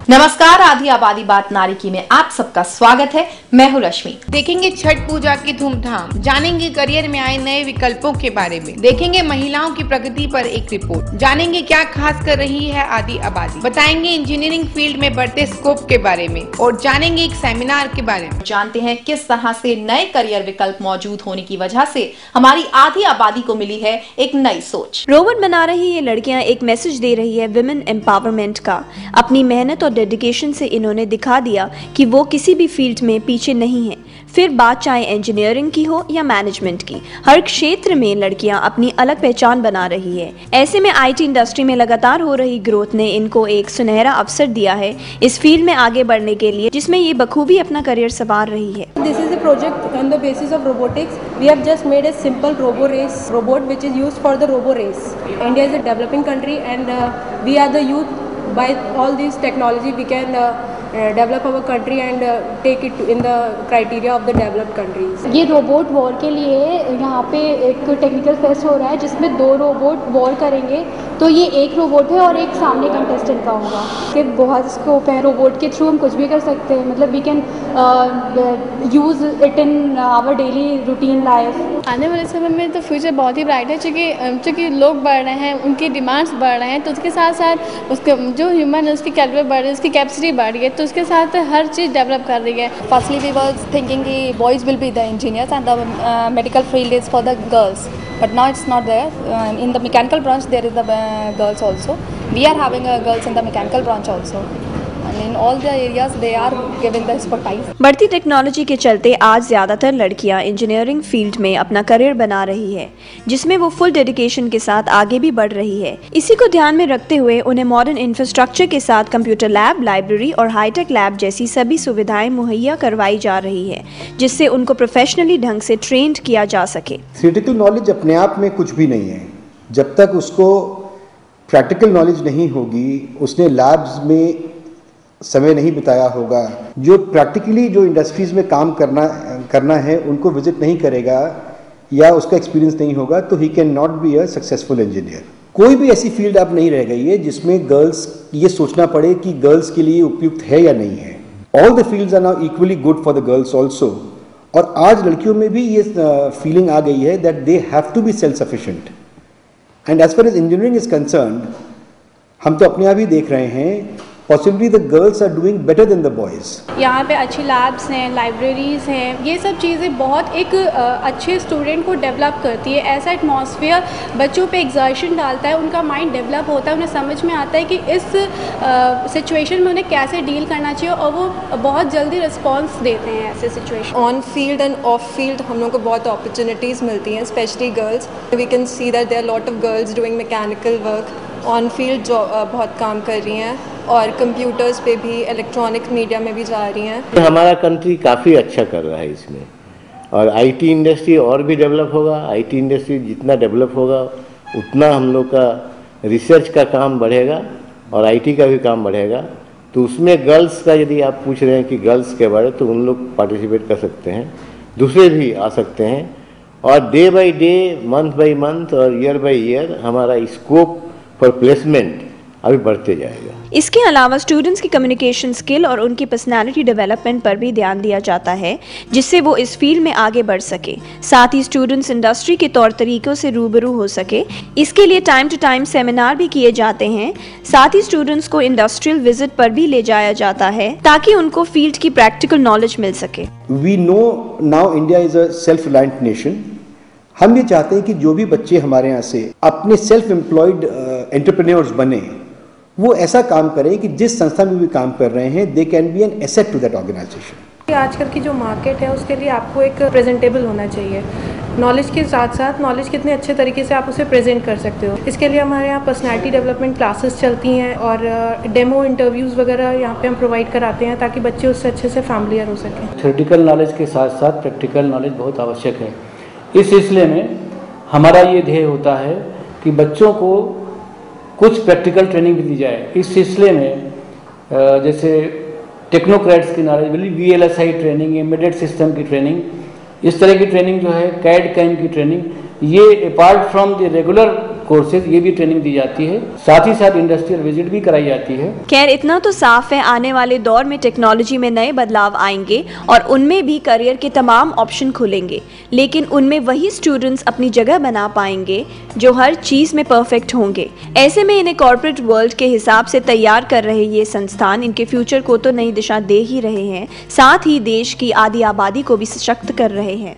नमस्कार, आधी आबादी बात नारी की में आप सबका स्वागत है। मैं हूँ रश्मि। देखेंगे छठ पूजा की धूमधाम, जानेंगे करियर में आए नए विकल्पों के बारे में, देखेंगे महिलाओं की प्रगति पर एक रिपोर्ट, जानेंगे क्या खास कर रही है आधी आबादी, बताएंगे इंजीनियरिंग फील्ड में बढ़ते स्कोप के बारे में और जानेंगे एक सेमिनार के बारे में। जानते हैं किस तरह से नए करियर विकल्प मौजूद होने की वजह से हमारी आधी आबादी को मिली है एक नई सोच। रोबोट बना रही ये लड़कियां एक मैसेज दे रही है विमेन एम्पावरमेंट का। अपनी मेहनत और डेडिकेशन से इन्होंने दिखा दिया कि वो किसी भी फील्ड में पीछे नहीं है, फिर बात चाहे इंजीनियरिंग की हो या मैनेजमेंट की। हर क्षेत्र में लड़कियां अपनी अलग पहचान बना रही है। ऐसे में आईटी इंडस्ट्री में लगातार हो रही ग्रोथ ने इनको एक सुनहरा अवसर दिया है इस फील्ड में आगे बढ़ने के लिए, जिसमें ये बखूबी अपना करियर संवार रही है। This is a project on the basis of robotics. We have just made a simple robo race robot which is used for the robo race. India is a developing country and we are the youth. By all these technology we can develop our country and take it in the criteria of the developed countries. ये robot war के लिए यहाँ पे एक technical fest हो रहा है जिसमें 2 रोबोट वॉर करेंगे। तो ये एक रोबोट है और एक सामने कंटेस्टेंट का होगा कि बहुत स्कोप है। रोबोट के थ्रू हम कुछ भी कर सकते हैं, मतलब we can use it in our daily routine life. आने वाले समय में तो फ्यूचर बहुत ही ब्राइट है, चूँकि लोग बढ़ रहे हैं, उनकी डिमांड्स बढ़ रहे हैं, तो उसके साथ साथ उसके जो ह्यूमन है उसकी कैपेबिलिटी बढ़ रही है, उसकी कैपेसिटी बढ़ रही है, तो उसके साथ हर चीज़ डेवलप कर रही है। Firstly, we were thinking the boys will be the engineers and the medical field is for the girls. But now it's not there. In the mechanical branch, there is the girls also. We are having girls in the mechanical branch also. And in all the areas, they are giving the expertise. बढ़ती technology के चलते आज ज्यादातर लड़कियां engineering field में अपना career बना रही है, जिसमें वो फुल डेडिकेशन के साथ आगे भी बढ़ रही है। इसी को ध्यान में रखते हुए उन्हें मॉडर्न इंफ्रास्ट्रक्चर के साथ कंप्यूटर लैब, लाइब्रेरी और हाईटेक लैब जैसी सभी सुविधाएं मुहैया करवाई जा रही है, जिससे उनको प्रोफेशनली ढंग से ट्रेंड किया जा सके। थियोरेटिकल नॉलेज अपने आप में कुछ भी नहीं है। जब तक उसको प्रैक्टिकल नॉलेज नहीं होगी, उसने लैब्स में समय नहीं बिताया होगा, जो प्रैक्टिकली जो इंडस्ट्रीज़ में काम करना है उनको विजिट नहीं करेगा या उसका एक्सपीरियंस नहीं होगा, तो he can not be a successful engineer. कोई भी ऐसी फील्ड अब नहीं रह गई है जिसमें गर्ल्स ये सोचना पड़े कि गर्ल्स के लिए उपयुक्त है या नहीं है। All the fields are now equally good for the girls also. और आज लड़कियों में भी ये फीलिंग आ गई है that they have to be self sufficient. And as far as engineering is concerned, हम तो अपने आप ही देख रहे हैं possibly the girls are doing better than the boys. यहाँ पे अच्छी लैब्स हैं, लाइब्रेरीज़ हैं, ये सब चीज़ें बहुत एक अच्छे स्टूडेंट को डेवलप करती है। ऐसा एटमॉस्फेयर बच्चों पे एग्जर्शन डालता है, उनका माइंड डेवलप होता है, उन्हें समझ में आता है कि इस सिचुएशन में उन्हें कैसे डील करना चाहिए और वो बहुत जल्दी रिस्पॉन्स देते हैं ऐसे situation. On field and off field हम लोग को बहुत अपॉर्चुनिटीज़ मिलती हैं, specially girls. We can see that there are lot of girls doing mechanical work. On field बहुत काम कर रही हैं और कंप्यूटर्स पे भी, इलेक्ट्रॉनिक मीडिया में भी जा रही हैं। हमारा कंट्री काफ़ी अच्छा कर रहा है इसमें, और आईटी इंडस्ट्री और भी डेवलप होगा। आईटी इंडस्ट्री जितना डेवलप होगा उतना हम लोग का रिसर्च का काम बढ़ेगा और आईटी का भी काम बढ़ेगा। तो उसमें गर्ल्स का यदि आप पूछ रहे हैं कि गर्ल्स के बारे, तो उन लोग पार्टिसिपेट कर सकते हैं, दूसरे भी आ सकते हैं। और day by day, month by month और ईयर बाई ईयर हमारा स्कोप फॉर प्लेसमेंट अभी बढ़ते जाएगा। इसके अलावा स्टूडेंट्स की कम्युनिकेशन स्किल और उनकी पर्सनालिटी डेवलपमेंट पर भी ध्यान दिया जाता है, जिससे वो इस फील्ड में आगे बढ़ सके। साथ ही स्टूडेंट्स इंडस्ट्री के तौर तरीकों से रूबरू हो सके। इसके लिए टाइम टू टाइम सेमिनार भी किए जाते हैं। साथ ही स्टूडेंट्स को इंडस्ट्रियल विजिट पर भी ले जाया जाता है ताकि उनको फील्ड की प्रैक्टिकल नॉलेज मिल सके। We know now India is a self reliant nation. हम ये चाहते हैं कि जो भी बच्चे हमारे यहाँ से अपने सेल्फ एम्प्लॉयड एंटरप्रेन्योर्स बने, वो ऐसा काम करें कि जिस संस्था में भी काम कर रहे हैं, they can be an asset to that organisation. आजकल की जो मार्केट है उसके लिए आपको एक प्रेजेंटेबल होना चाहिए। नॉलेज के साथ साथ नॉलेज कितने अच्छे तरीके से आप उसे प्रेजेंट कर सकते हो, इसके लिए हमारे यहाँ पर्सनैलिटी डेवलपमेंट क्लासेस चलती हैं और डेमो इंटरव्यूज़ वगैरह यहाँ पे हम प्रोवाइड कराते हैं ताकि बच्चे उससे अच्छे से फैमिलियर हो सकें। थ्योरेटिकल नॉलेज के साथ साथ प्रैक्टिकल नॉलेज बहुत आवश्यक है। इस सिलसिले में हमारा ये ध्येय होता है कि बच्चों को कुछ प्रैक्टिकल ट्रेनिंग भी दी जाए। इस सिलसिले में जैसे टेक्नोक्रेट्स की नॉलेज मिली, VLSI ट्रेनिंग, एम्बेडेड सिस्टम की ट्रेनिंग, इस तरह की ट्रेनिंग जो है, कैड कैम की ट्रेनिंग, ये apart from the regular courses ये भी ट्रेनिंग दी जाती है, साथ ही साथ इंडस्ट्रियल विजिट भी कराई जाती है। खैर इतना तो साफ है, आने वाले दौर में टेक्नोलॉजी में नए बदलाव आएंगे और उनमें भी करियर के तमाम ऑप्शन खुलेंगे, लेकिन उनमें वही स्टूडेंट्स अपनी जगह बना पाएंगे जो हर चीज़ में परफेक्ट होंगे। ऐसे में इन्हें कॉर्पोरेट वर्ल्ड के हिसाब से तैयार कर रहे ये संस्थान इनके फ्यूचर को तो नई दिशा दे ही रहे हैं, साथ ही देश की आधी आबादी को भी सशक्त कर रहे हैं।